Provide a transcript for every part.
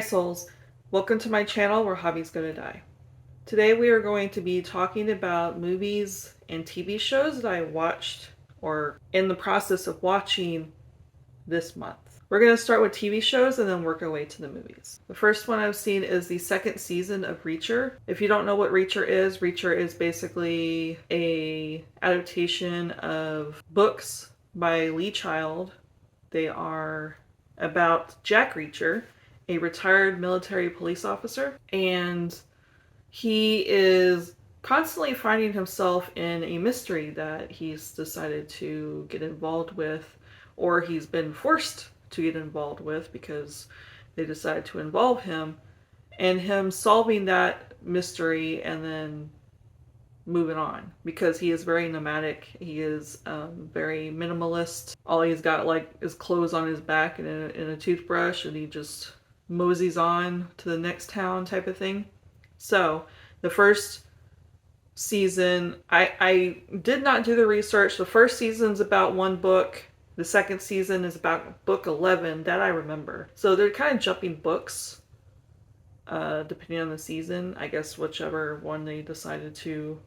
souls, welcome to my channel where hobbies go to die. Today we are going to be talking about movies and TV shows that I watched or in the process of watching this month. We're going to start with TV shows and then work our way to the movies. The first one I've seen is the second season of Reacher. If you don't know what Reacher is basically a adaptation of books by Lee Child. They are about Jack Reacher, a retired military police officer, and he is constantly finding himself in a mystery that he's decided to get involved with, or he's been forced to get involved with because they decided to involve him, and him solving that mystery and then moving on, because he is very nomadic. He is very minimalist. All he's got is clothes on his back and a toothbrush, and he just moseys on to the next town type of thing. So the first season, I did not do the research. The first season's about one book. The second season is about book 11, that I remember. So they're kind of jumping books depending on the season. I guess whichever one they decided to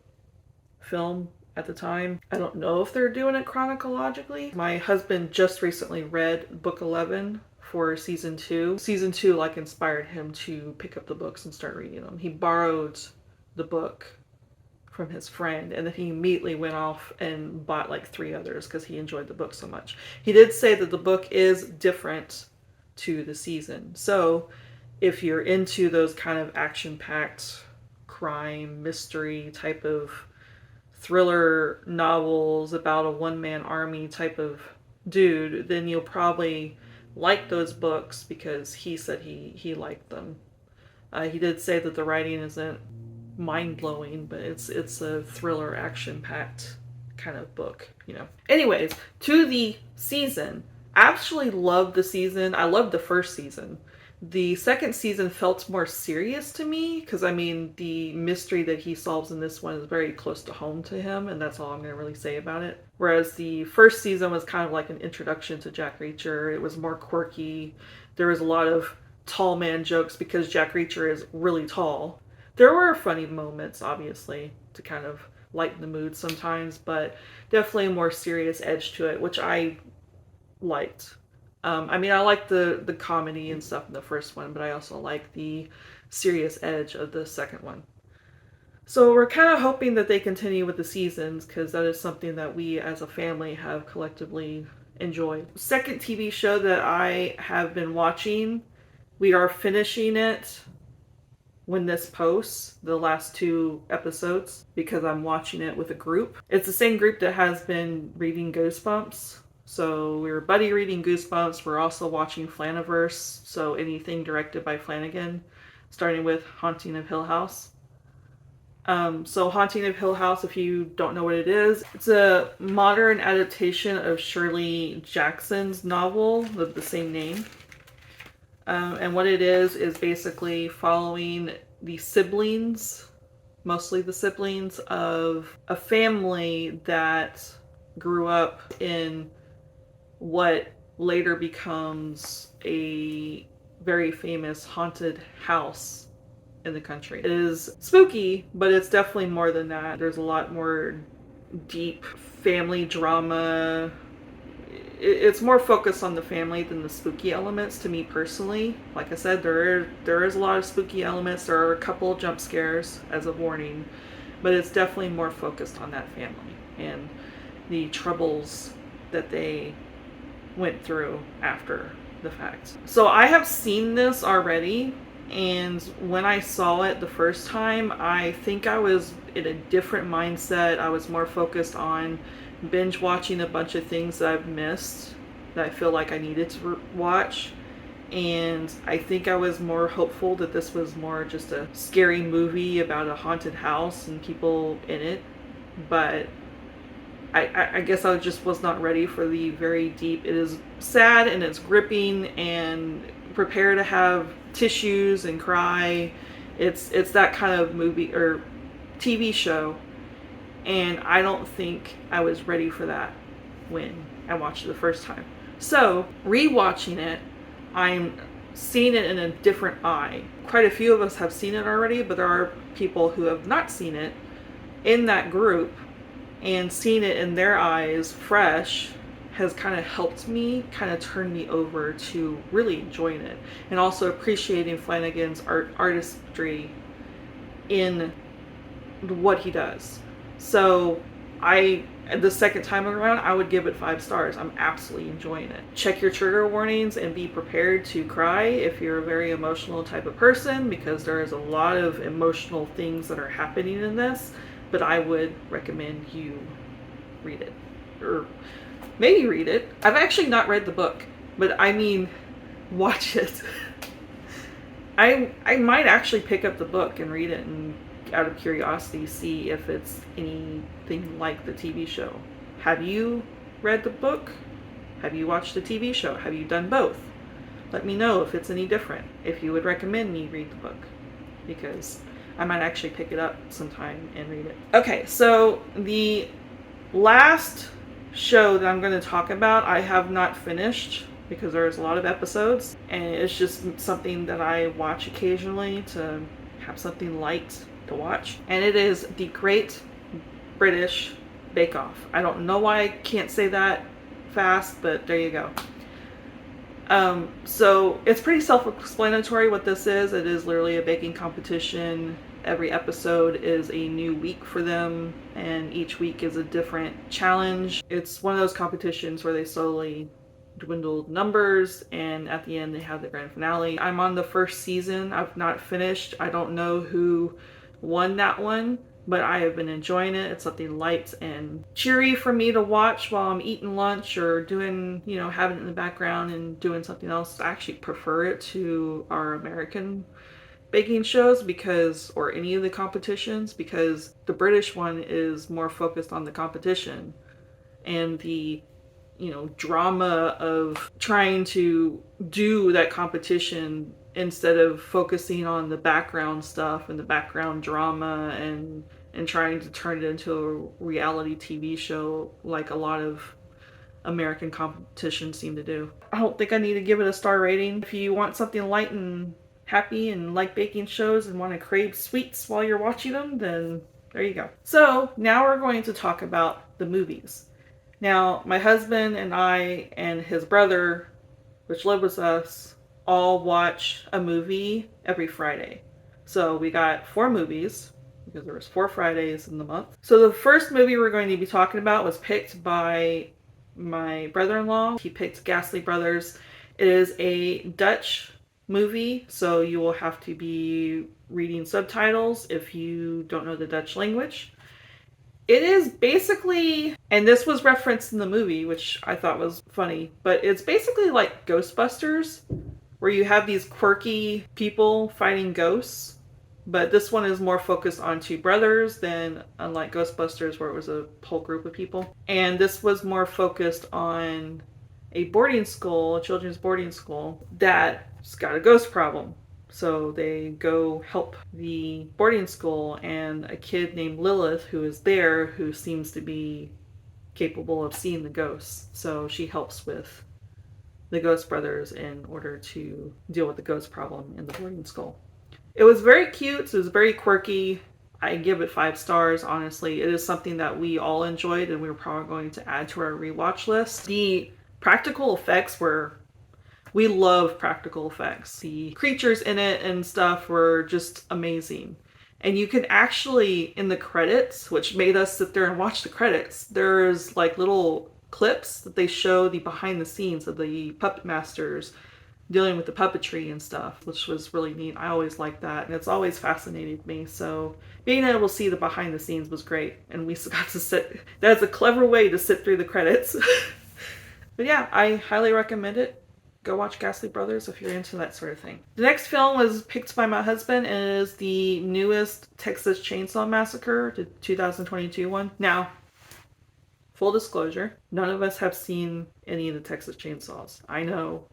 film at the time. I don't know if they're doing it chronologically. My husband just recently read book 11 for season 2. Season 2 inspired him to pick up the books and start reading them. He borrowed the book from his friend, and then he immediately went off and bought 3 others because he enjoyed the book so much. He did say that the book is different to the season. So if you're into those kind of action-packed crime, mystery type of thriller novels about a one-man army type of dude, then you'll probably like those books, because he said he liked them. He did say that the writing isn't mind-blowing, but it's a thriller, action-packed kind of book, Anyways, to the season. I actually loved the season. I loved the first season. The second season felt more serious to me, because the mystery that he solves in this one is very close to home to him, and that's all I'm going to really say about it. Whereas the first season was kind of like an introduction to Jack Reacher. It was more quirky. There was a lot of tall man jokes because Jack Reacher is really tall. There were funny moments, obviously, to kind of lighten the mood sometimes, but definitely a more serious edge to it, which I liked. I like the comedy and stuff in the first one, but I also like the serious edge of the second one. So we're kind of hoping that they continue with the seasons, because that is something that we as a family have collectively enjoyed. Second TV show that I have been watching, we are finishing it when this posts, the last 2 episodes, because I'm watching it with a group. It's the same group that has been reading Goosebumps. So we were buddy reading Goosebumps. We're also watching Flaniverse, so anything directed by Flanagan, starting with Haunting of Hill House. So Haunting of Hill House, if you don't know what it is, it's a modern adaptation of Shirley Jackson's novel with the same name. And what it is basically following the siblings, mostly the siblings, of a family that grew up in what later becomes a very famous haunted house in the country. It is spooky, but it's definitely more than that. There's a lot more deep family drama. It's more focused on the family than the spooky elements, to me personally. Like I said, there is a lot of spooky elements. There are a couple of jump scares as a warning, but it's definitely more focused on that family and the troubles that they went through after the fact. So I have seen this already, and when I saw it the first time, I think I was in a different mindset. I was more focused on binge watching a bunch of things that I've missed that I feel like I needed to watch, and I think I was more hopeful that this was more just a scary movie about a haunted house and people in it, but I guess I just was not ready for the very deep. It is sad and it's gripping, and prepare to have tissues and cry. It's that kind of movie or TV show, and I don't think I was ready for that when I watched it the first time. So rewatching it, I'm seeing it in a different eye. Quite a few of us have seen it already, but there are people who have not seen it in that group, and seeing it in their eyes fresh has kind of helped me kind of turn me over to really enjoying it and also appreciating Flanagan's artistry in what he does. So the second time around, I would give it 5 stars. I'm absolutely enjoying it. Check your trigger warnings and be prepared to cry if you're a very emotional type of person, because there is a lot of emotional things that are happening in this, but I would recommend you read it. Or maybe read it. I've actually not read the book, but I mean, watch it. I might actually pick up the book and read it, and out of curiosity see if it's anything like the TV show. Have you read the book? Have you watched the TV show? Have you done both? Let me know if it's any different, if you would recommend me read the book, because I might actually pick it up sometime and read it. Okay, so the last show that I'm going to talk about, I have not finished because there's a lot of episodes, and it's just something that I watch occasionally to have something light to watch. And it is The Great British Bake Off. I don't know why I can't say that fast, but there you go. So it's pretty self-explanatory what this is. It is literally a baking competition. Every episode is a new week for them, and each week is a different challenge. It's one of those competitions where they slowly dwindle numbers, and at the end they have the grand finale. I'm on the first season. I've not finished. I don't know who won that one, but I have been enjoying it. It's something light and cheery for me to watch while I'm eating lunch or doing, having it in the background and doing something else. I actually prefer it to our American baking shows or any of the competitions, because the British one is more focused on the competition and the drama of trying to do that competition instead of focusing on the background stuff and the background drama and trying to turn it into a reality TV show like a lot of American competitions seem to do. I don't think I need to give it a star rating. If you want something light and happy and like baking shows and want to crave sweets while you're watching them, then there you go. So now we're going to talk about the movies. Now, my husband and I and his brother, which live with us, all watch a movie every Friday. So we got 4 movies, because there was 4 Fridays in the month. So the first movie we're going to be talking about was picked by my brother-in-law. He picked Ghastly Brothers. It is a Dutch movie, so you will have to be reading subtitles if you don't know the Dutch language. It is basically, and this was referenced in the movie, which I thought was funny, but it's basically like Ghostbusters, where you have these quirky people fighting ghosts. But this one is more focused on 2 brothers than unlike Ghostbusters, where it was a whole group of people. And this was more focused on a boarding school, a children's boarding school, that's got a ghost problem. So they go help the boarding school, and a kid named Lilith, who is there, who seems to be capable of seeing the ghosts. So she helps with the Ghost Brothers in order to deal with the ghost problem in the boarding school. It was very cute. It was very quirky. I give it 5 stars, honestly. It is something that we all enjoyed, and we were probably going to add to our rewatch list. The practical effects we love practical effects. The creatures in it and stuff were just amazing. And you can actually, in the credits, which made us sit there and watch the credits, there's like little clips that they show the behind the scenes of the puppet masters dealing with the puppetry and stuff, which was really neat. I always liked that, and it's always fascinated me. So being able to see the behind the scenes was great, and we got to sit. That's a clever way to sit through the credits. But yeah, I highly recommend it. Go watch Ghastly Brothers if you're into that sort of thing. The next film was picked by my husband and is the newest Texas Chainsaw Massacre, the 2022 one. Now, full disclosure, none of us have seen any of the Texas Chainsaws. I know.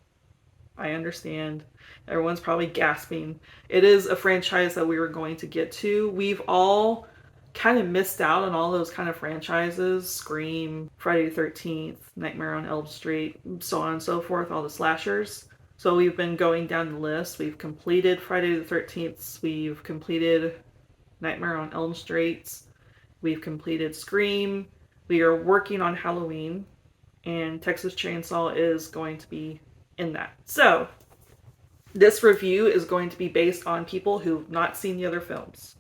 I understand. Everyone's probably gasping. It is a franchise that we were going to get to. We've all kind of missed out on all those kind of franchises. Scream, Friday the 13th, Nightmare on Elm Street, so on and so forth, all the slashers. So we've been going down the list. We've completed Friday the 13th. We've completed Nightmare on Elm Street. We've completed Scream. We are working on Halloween. And Texas Chainsaw is going to be in that. So this review is going to be based on people who've not seen the other films.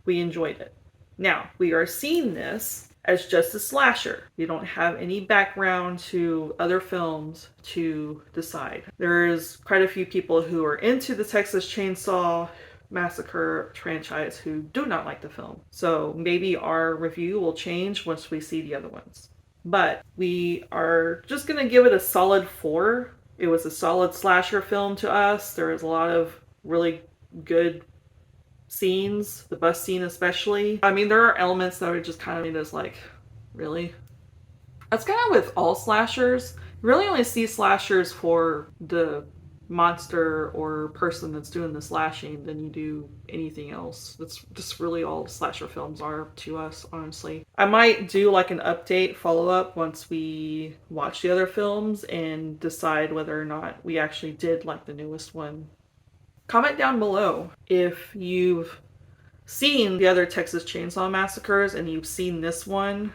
We enjoyed it. Now, we are seeing this as just a slasher. We don't have any background to other films to decide. There's quite a few people who are into the Texas Chainsaw Massacre franchise who do not like the film. So maybe our review will change once we see the other ones. But we are just going to give it a solid 4. It was a solid slasher film to us. There was a lot of really good scenes, the bus scene especially. I mean, there are elements that are just kind of made us like, really? That's kind of with all slashers. You really only see slashers for the monster or person that's doing the slashing than you do anything else. That's just really all slasher films are to us, honestly. I might do like an update follow-up once we watch the other films and decide whether or not we actually did like the newest one. Comment down below if you've seen the other Texas Chainsaw Massacres and you've seen this one,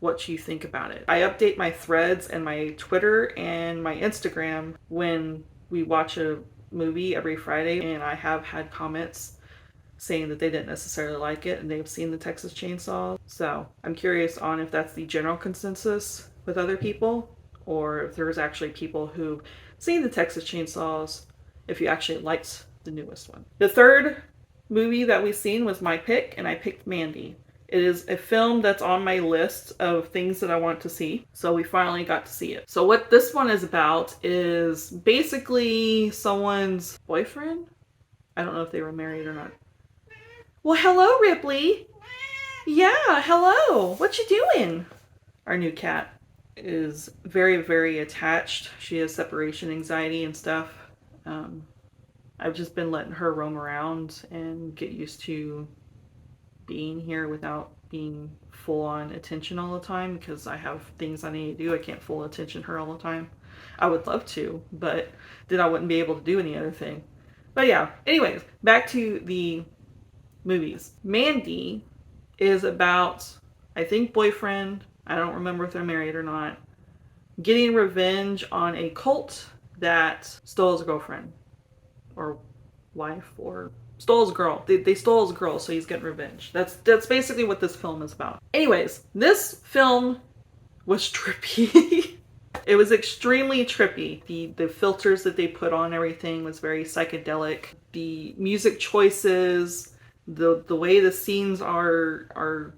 what you think about it. I update my threads and my Twitter and my Instagram when we watch a movie every Friday, and I have had comments saying that they didn't necessarily like it and they've seen the Texas Chainsaw. So I'm curious on if that's the general consensus with other people, or if there's actually people who've seen the Texas Chainsaws, if you actually liked the newest one. The third movie that we've seen was my pick, and I picked Mandy. It is a film that's on my list of things that I want to see. So we finally got to see it. So what this one is about is basically someone's boyfriend. I don't know if they were married or not. Well, hello, Ripley. Yeah, hello. What you doing? Our new cat is very, very attached. She has separation anxiety and stuff. I've just been letting her roam around and get used to being here without being full on attention all the time, because I have things I need to do. I can't full attention her all the time. I would love to, but then I wouldn't be able to do any other thing. But yeah, anyways, back to the movies. Mandy is about, I think, boyfriend, I don't remember if they're married or not, getting revenge on a cult that stole his girlfriend or wife, or stole his girl. They stole his girl, so he's getting revenge. That's basically what this film is about. Anyways, this film was trippy. It was extremely trippy. The filters that they put on everything was very psychedelic. The music choices, the way the scenes are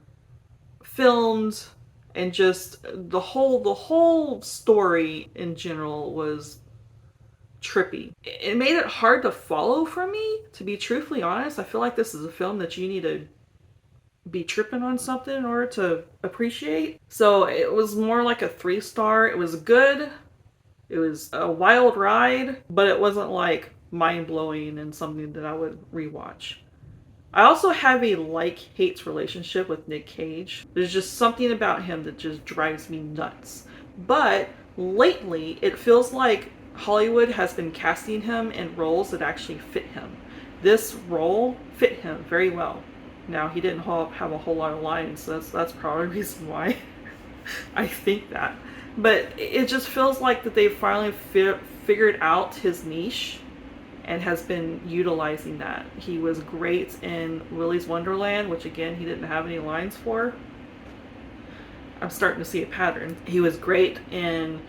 filmed, and just the whole story in general was trippy. It made it hard to follow for me, to be truthfully honest. I feel like this is a film that you need to be tripping on something in order to appreciate. So it was more like a 3-star. It was good. It was a wild ride, but it wasn't like mind-blowing and something that I would rewatch. I also have a like-hate relationship with Nick Cage. There's just something about him that just drives me nuts. But lately, it feels like Hollywood has been casting him in roles that actually fit him. This role fit him very well. Now, he didn't have a whole lot of lines, so that's probably the reason why I think that. But it just feels like that they finally figured out his niche and has been utilizing that. He was great in Willy's Wonderland, which again, he didn't have any lines for. I'm starting to see a pattern. He was great in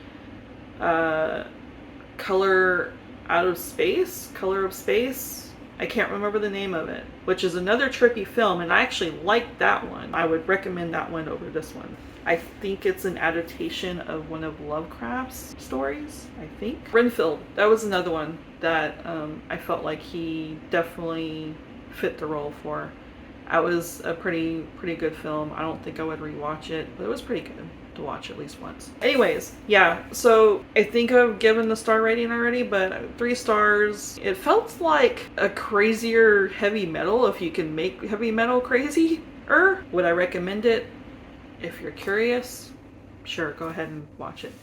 Color of Space. I can't remember the name of it, which is another trippy film, and I actually like that one. I would recommend that one over this one. I think it's an adaptation of one of Lovecraft's stories, I think. Renfield, that was another one that I felt like he definitely fit the role for. That was a pretty good film. I don't think I would rewatch it, but it was pretty good to watch at least once. Anyways, yeah, so I think I've given the star rating already, but 3 stars. It felt like a crazier heavy metal, if you can make heavy metal crazier. Would I recommend it? If you're curious, sure, go ahead and watch it.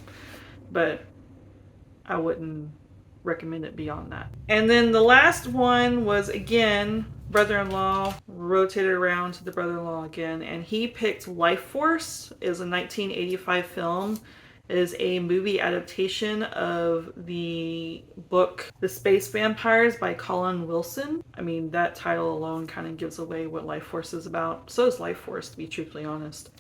But I wouldn't recommend it beyond that. And then the last one was, again, brother-in-law, rotated around to the brother-in-law again, and he picked Lifeforce. It is a 1985 film. It is a movie adaptation of the book The Space Vampires by Colin Wilson. I mean, that title alone kind of gives away what Lifeforce is about. So is Lifeforce, to be truthfully honest.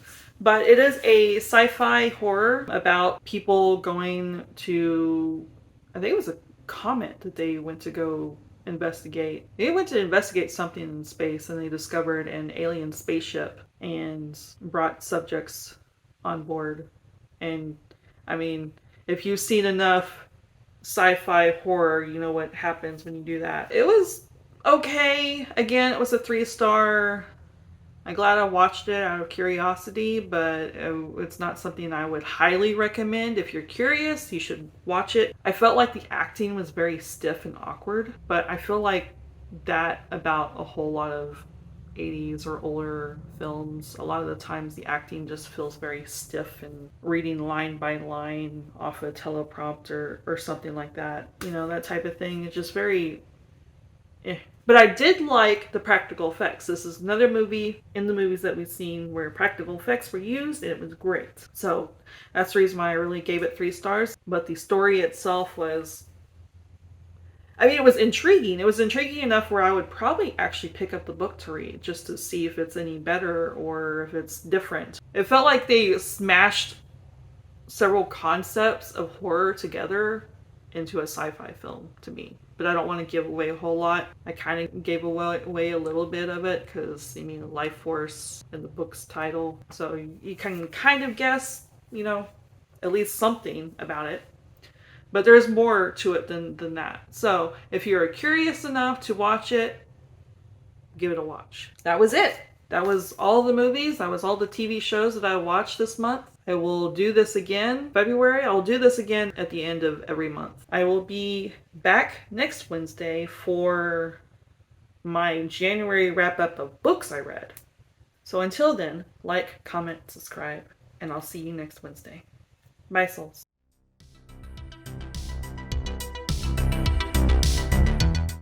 But it is a sci-fi horror about people going to, I think it was a comet that they went to go investigate. They went to investigate something in space, and they discovered an alien spaceship and brought subjects on board. And I mean, if you've seen enough sci-fi horror, you know what happens when you do that. It was okay. Again, it was a 3-star. I'm glad I watched it out of curiosity, but it's not something I would highly recommend. If you're curious, you should watch it. I felt like the acting was very stiff and awkward, but I feel like that about a whole lot of 80s or older films. A lot of the times the acting just feels very stiff and reading line by line off a teleprompter or something like that. You know, that type of thing. It's just very But I did like the practical effects. This is another movie in the movies that we've seen where practical effects were used, and it was great. So that's the reason why I really gave it 3 stars. But the story itself was, I mean, it was intriguing. It was intriguing enough where I would probably actually pick up the book to read just to see if it's any better or if it's different. It felt like they smashed several concepts of horror together into a sci-fi film to me. But I don't want to give away a whole lot. I kind of gave away a little bit of it because, I mean, Lifeforce in the book's title. So you can kind of guess, you know, at least something about it. But there's more to it than that. So if you're curious enough to watch it, give it a watch. That was it. That was all the movies. That was all the TV shows that I watched this month. I will do this again February. I'll do this again at the end of every month. I will be back next Wednesday for my January wrap-up of books I read. So until then, like, comment, subscribe, and I'll see you next Wednesday. Bye, souls.